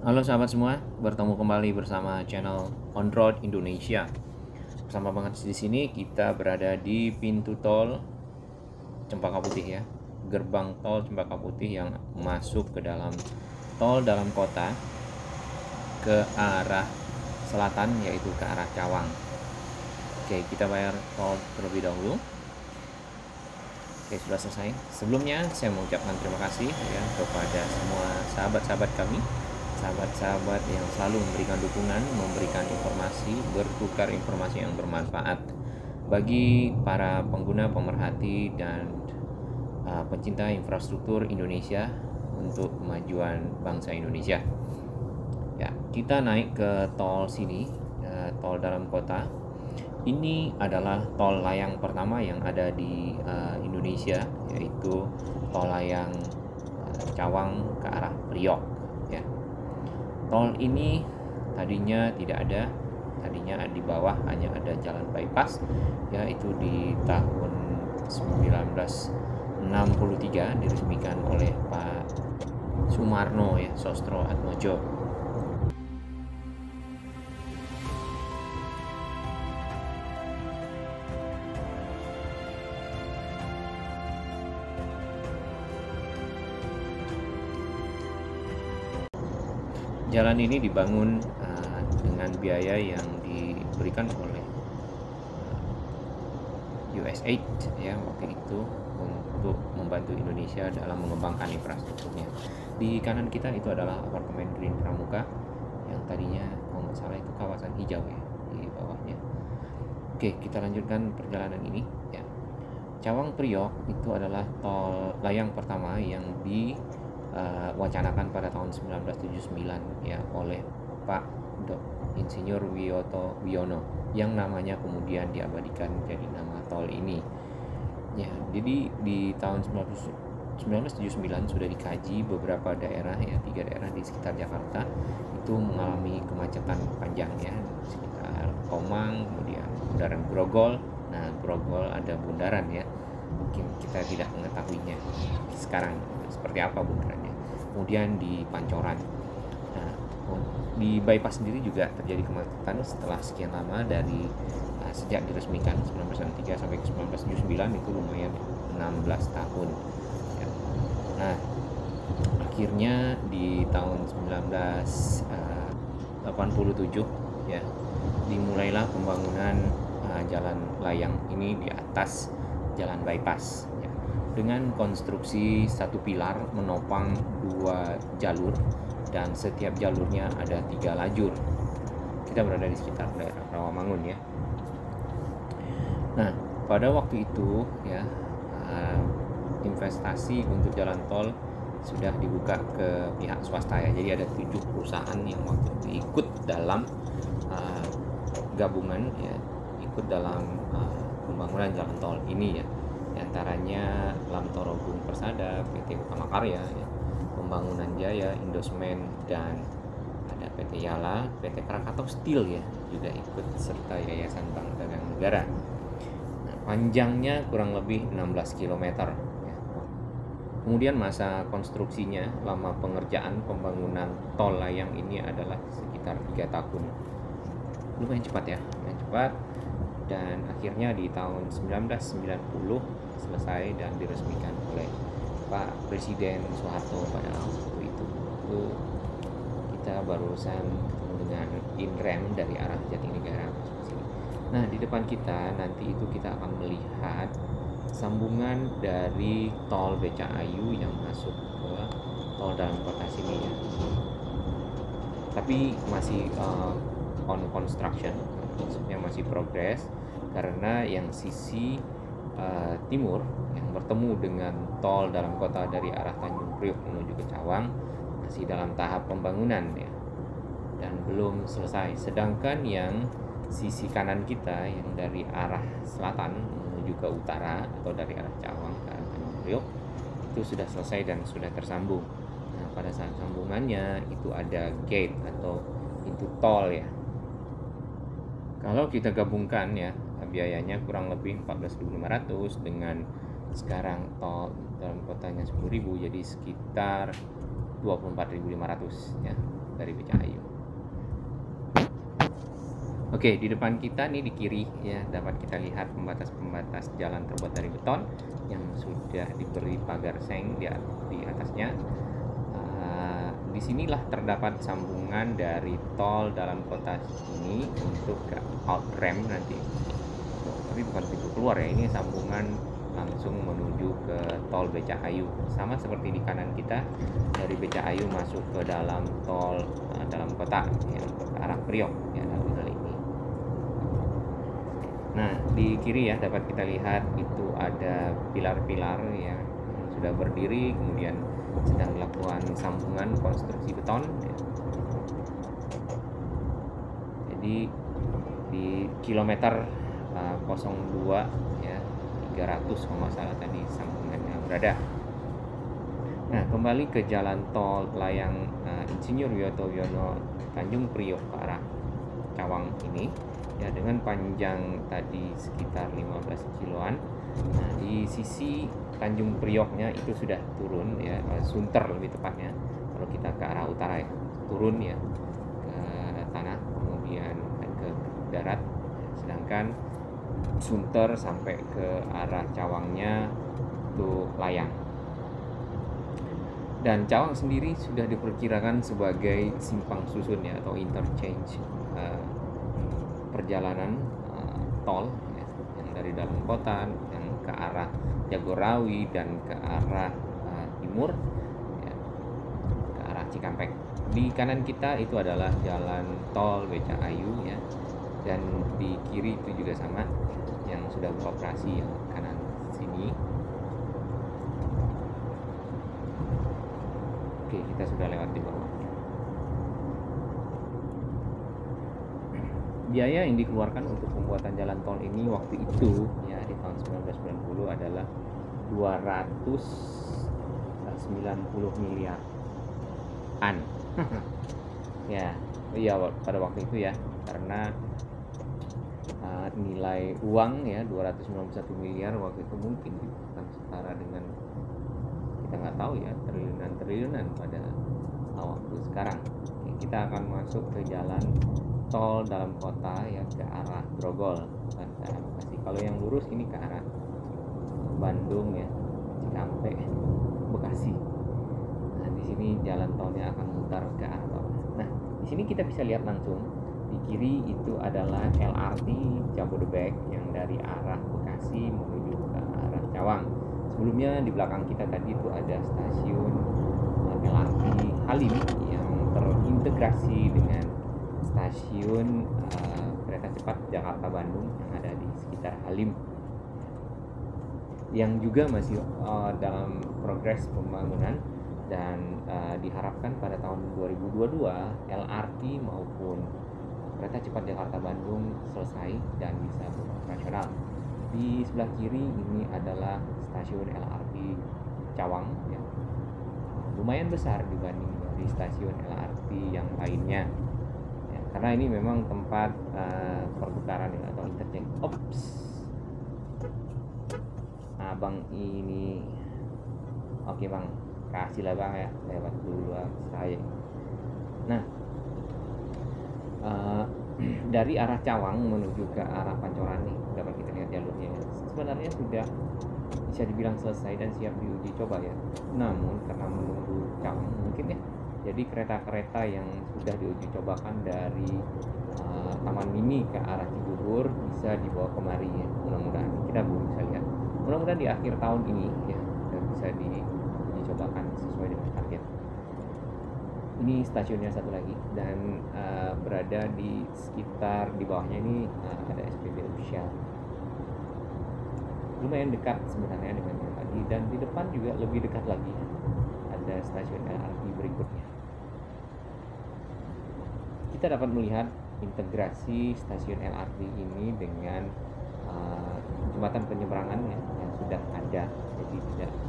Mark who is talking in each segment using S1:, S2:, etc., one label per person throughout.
S1: Halo sahabat semua, bertemu kembali bersama channel On Road Indonesia. Bersama banget di sini kita berada di pintu tol Cempaka Putih ya, gerbang tol Cempaka Putih yang masuk ke dalam tol dalam kota ke arah selatan, yaitu ke arah Cawang. Oke, kita bayar tol terlebih dahulu. Oke, sudah selesai. Sebelumnya saya mengucapkan terima kasih ya kepada semua sahabat-sahabat kami, sahabat-sahabat yang selalu memberikan dukungan, memberikan informasi, bertukar informasi yang bermanfaat bagi para pengguna, pemerhati, dan pencinta infrastruktur Indonesia untuk kemajuan bangsa Indonesia. Ya, kita naik ke tol sini, tol dalam kota. Ini adalah tol layang pertama yang ada di Indonesia, yaitu tol layang Cawang ke arah Priok ya. Tol ini tadinya tidak ada, tadinya di bawah hanya ada jalan bypass, yaitu di tahun 1963 diresmikan oleh Pak Sumarno ya, Sostro Atmojo. Jalan ini dibangun dengan biaya yang diberikan oleh USAID ya waktu itu untuk membantu Indonesia dalam mengembangkan infrastrukturnya. Di kanan kita itu adalah apartemen Green Pramuka yang tadinya kalau nggak salah itu kawasan hijau ya di bawahnya. Oke, kita lanjutkan perjalanan ini ya. Cawang Priok itu adalah tol layang pertama yang diwacanakan pada tahun 1979 ya oleh Pak Insinyur Wiyoto Wiono, yang namanya kemudian diabadikan jadi nama tol ini. Ya, jadi di tahun 1979 sudah dikaji beberapa daerah ya, 3 daerah di sekitar Jakarta itu mengalami kemacetan panjang ya, sekitar Tomang, kemudian Bundaran Grogol. Nah, Grogol ada bundaran ya, mungkin kita tidak mengetahuinya sekarang seperti apa bundarannya. Kemudian di Pancoran. Nah, di bypass sendiri juga terjadi kemacetan setelah sekian lama dari sejak diresmikan 1993 sampai 1979 itu lumayan 16 tahun ya. Nah, akhirnya di tahun 1987 ya dimulailah pembangunan jalan layang ini di atas jalan bypass ya, dengan konstruksi satu pilar menopang 2 jalur dan setiap jalurnya ada 3 lajur. Kita berada di sekitar daerah Rawamangun ya. Nah, pada waktu itu ya investasi untuk jalan tol sudah dibuka ke pihak swasta ya. Jadi ada 7 perusahaan yang waktu itu ikut dalam gabungan ya, ikut dalam pembangunan jalan tol ini ya. Di antaranya Lamtoro Gung Persada, PT Utama Karya ya, Pembangunan Jaya, Indosmen, dan ada PT Yala, PT Krakatau Steel ya juga ikut, serta Yayasan Bank Dagang Negara. Nah, panjangnya kurang lebih 16 km ya. Kemudian masa konstruksinya, lama pengerjaan pembangunan tol layang ini adalah sekitar 3 tahun. Lumayan cepat ya, lumayan cepat. Dan akhirnya di tahun 1990 selesai dan diresmikan oleh Pak Presiden Soeharto pada waktu itu. Kita barusan ketemu dengan Inrem dari arah Jatinegara masuk ke sini. Nah, di depan kita nanti itu kita akan melihat sambungan dari tol Becakayu yang masuk ke tol dalam kota sini ya. Tapi masih on construction, maksudnya masih progres, karena yang sisi timur yang bertemu dengan tol dalam kota dari arah Tanjung Priok menuju ke Cawang masih dalam tahap pembangunan ya, dan belum selesai. Sedangkan yang sisi kanan kita yang dari arah selatan menuju ke utara atau dari arah Cawang ke arah Tanjung Priok itu sudah selesai dan sudah tersambung. Nah, pada saat sambungannya itu ada gate atau pintu tol ya. Kalau kita gabungkan ya, biayanya kurang lebih 14.500 dengan sekarang tol dalam kotanya 10.000, jadi sekitar 24.500 ya. dari BCAyu. Oke, di depan kita nih di kiri ya dapat kita lihat pembatas-pembatas jalan terbuat dari beton yang sudah diberi pagar seng di atasnya. Disinilah terdapat sambungan dari tol dalam kota ini untuk ke out ramp nanti. Tapi bukan pintu keluar ya, ini sambungan langsung menuju ke tol BCAyu. Sama seperti di kanan kita, dari BCAyu masuk ke dalam tol dalam kota ya, ke arah Priok ya dalam hal ini. Nah, di kiri ya dapat kita lihat itu ada pilar-pilar ya yang sudah berdiri, kemudian sedang dilakukan sambungan konstruksi beton ya. Jadi di kilometer 02 ya 300 kalau nggak salah tadi sambungannya berada. Nah, kembali ke jalan tol layang Insinyur Wiyoto Wiono Tanjung Priok ke arah Cawang ini ya dengan panjang tadi sekitar 15 kiloan. Nah, di sisi Tanjung Prioknya itu sudah turun ya, Sunter lebih tepatnya kalau kita ke arah utara ya, turun ya ke tanah kemudian ke darat, sedangkan Sunter sampai ke arah Cawangnya itu layang. Dan Cawang sendiri sudah diperkirakan sebagai simpang susun ya atau interchange perjalanan tol ya, yang dari dalam kota yang ke arah Jagorawi dan ke arah timur ya, ke arah Cikampek. Di kanan kita itu adalah jalan tol BCAyu ya, dan di kiri itu juga sama yang sudah beroperasi yang kanan sini. Oke, kita sudah lewat di bawah. Biaya yang dikeluarkan untuk pembuatan jalan tol ini waktu itu ya di tahun 1990 adalah 290 miliar ya, iya pada waktu itu ya, karena nilai uang ya 291 miliar waktu itu mungkin bukan setara dengan, kita nggak tahu ya, triliunan pada waktu sekarang. Ya, kita akan masuk ke jalan tol dalam kota ya ke arah Grogol bukan ke arah Bekasi. Kalau yang lurus ini ke arah Bandung ya, Cikampek, Bekasi. Nah, di sini jalan tolnya akan mutar ke arah bawah. Nah, di sini kita bisa lihat langsung di kiri itu adalah LRT Jabodebek yang dari arah Bekasi menuju ke arah Cawang. Sebelumnya di belakang kita tadi itu ada stasiun LRT Halim yang terintegrasi dengan stasiun kereta cepat Jakarta Bandung yang ada di sekitar Halim, yang juga masih dalam progres pembangunan, dan diharapkan pada tahun 2022 LRT maupun kereta cepat Jakarta Bandung selesai dan bisa beroperasional. Di sebelah kiri ini adalah stasiun LRT Cawang ya. Lumayan besar dibanding dari stasiun LRT yang lainnya ya, karena ini memang tempat pertukaran ya, atau interchange. Ops, abang ini oke bang, kasih lah bang ya, lewat dulu saya. Nah, dari arah Cawang menuju ke arah Pancoran nih dapat kita lihat jalurnya sebenarnya sudah bisa dibilang selesai dan siap diuji coba ya, namun karena menunggu Cawang mungkin ya, jadi kereta-kereta yang sudah diuji cobakan dari Taman Mini ke arah Cibubur bisa dibawa kemari ya, mudah-mudahan kita belum bisa lihat, mudah-mudahan di akhir tahun ini ya bisa diuji cobakan sesuai dengan target. Ini stasiunnya satu lagi, dan berada di sekitar di bawahnya ini ada SPBU Shell. Lumayan dekat sebenarnya dengan yang tadi, dan di depan juga lebih dekat lagi ada stasiun LRT berikutnya. Kita dapat melihat integrasi stasiun LRT ini dengan jembatan penyeberangan ya, yang sudah ada, jadi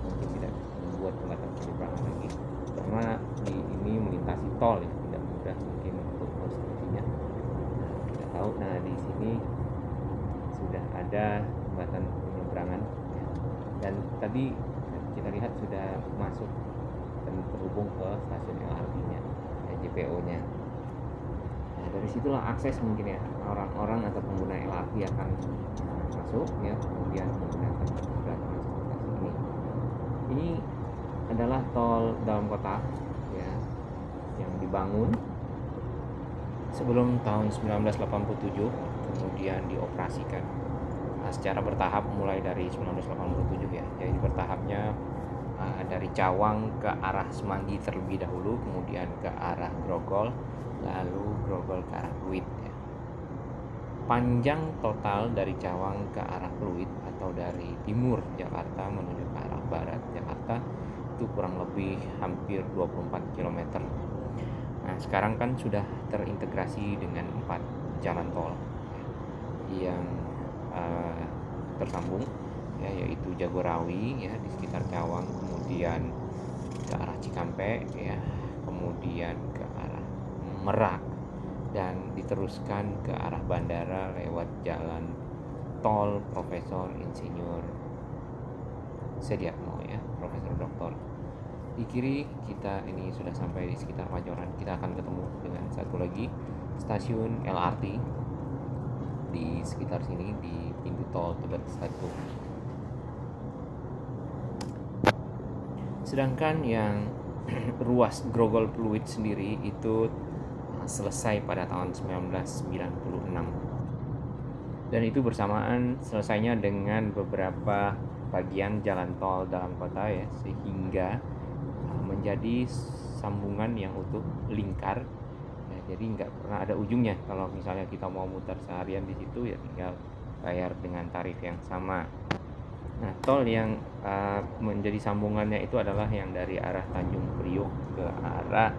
S1: mungkin tidak membuat jembatan penyeberangan lagi karena ini melintasi tol ya, tidak mudah mungkin untuk konstruksinya. Kita tahu, nah di sini sudah ada jembatan penyeberangan ya. Dan tadi kita lihat sudah masuk dan terhubung ke stasiun LRT-nya. Ya, JPO-nya. Nah, dari situlah akses mungkin ya orang-orang atau pengguna LRT akan masuk ya, kemudian menggunakan moda transportasi ini. Ini adalah tol dalam kota ya yang dibangun sebelum tahun 1987, kemudian dioperasikan secara bertahap mulai dari 1987 ya. Jadi bertahapnya dari Cawang ke arah Semanggi terlebih dahulu, kemudian ke arah Grogol, lalu Grogol ke arah Pluit ya. Panjang total dari Cawang ke arah Pluit atau dari timur Jakarta menuju ke arah barat Jakarta itu kurang lebih hampir 24 km. Nah, sekarang kan sudah terintegrasi dengan 4 jalan tol yang tersambung ya, yaitu Jagorawi ya di sekitar Cawang, kemudian ke arah Cikampek ya, kemudian ke arah Merak, dan diteruskan ke arah bandara lewat jalan tol Profesor Insinyur Sediatmo ya, Profesor Doktor. Di kiri kita ini sudah sampai di sekitar Majoran. Kita akan ketemu dengan satu lagi stasiun LRT di sekitar sini di pintu tol Tebet 1. Sedangkan yang ruas Grogol Pluit sendiri itu selesai pada tahun 1996. Dan itu bersamaan selesainya dengan beberapa bagian jalan tol dalam kota ya, sehingga menjadi sambungan yang utuh lingkar ya, jadi nggak pernah ada ujungnya. Kalau misalnya kita mau muter seharian di situ ya tinggal bayar dengan tarif yang sama. Nah, tol yang menjadi sambungannya itu adalah yang dari arah Tanjung Priok ke arah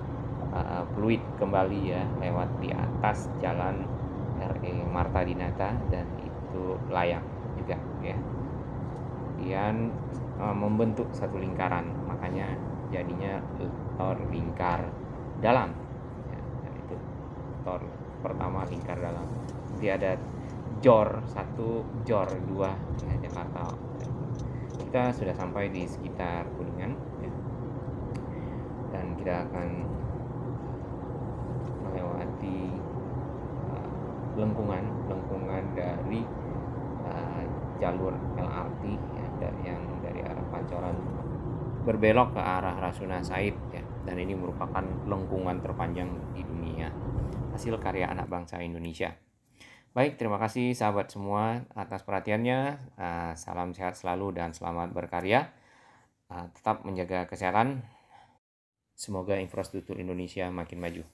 S1: Pluit kembali ya, lewat di atas jalan RE Marta Dinata, dan itu layak juga ya. Kemudian membentuk satu lingkaran, makanya jadinya tol lingkar dalam ya, dan itu tol pertama lingkar dalam. Nanti ada JOR 1, JOR 2 ya, Jakarta. Kita sudah sampai di sekitar Kuningan ya, dan kita akan melewati lengkungan dari jalur LRT ya, yang dari arah Pancoran berbelok ke arah Rasuna Said ya, dan ini merupakan lengkungan terpanjang di dunia, hasil karya anak bangsa Indonesia. Baik, terima kasih sahabat semua atas perhatiannya. Salam sehat selalu dan selamat berkarya. Tetap menjaga kesehatan. Semoga infrastruktur Indonesia makin maju.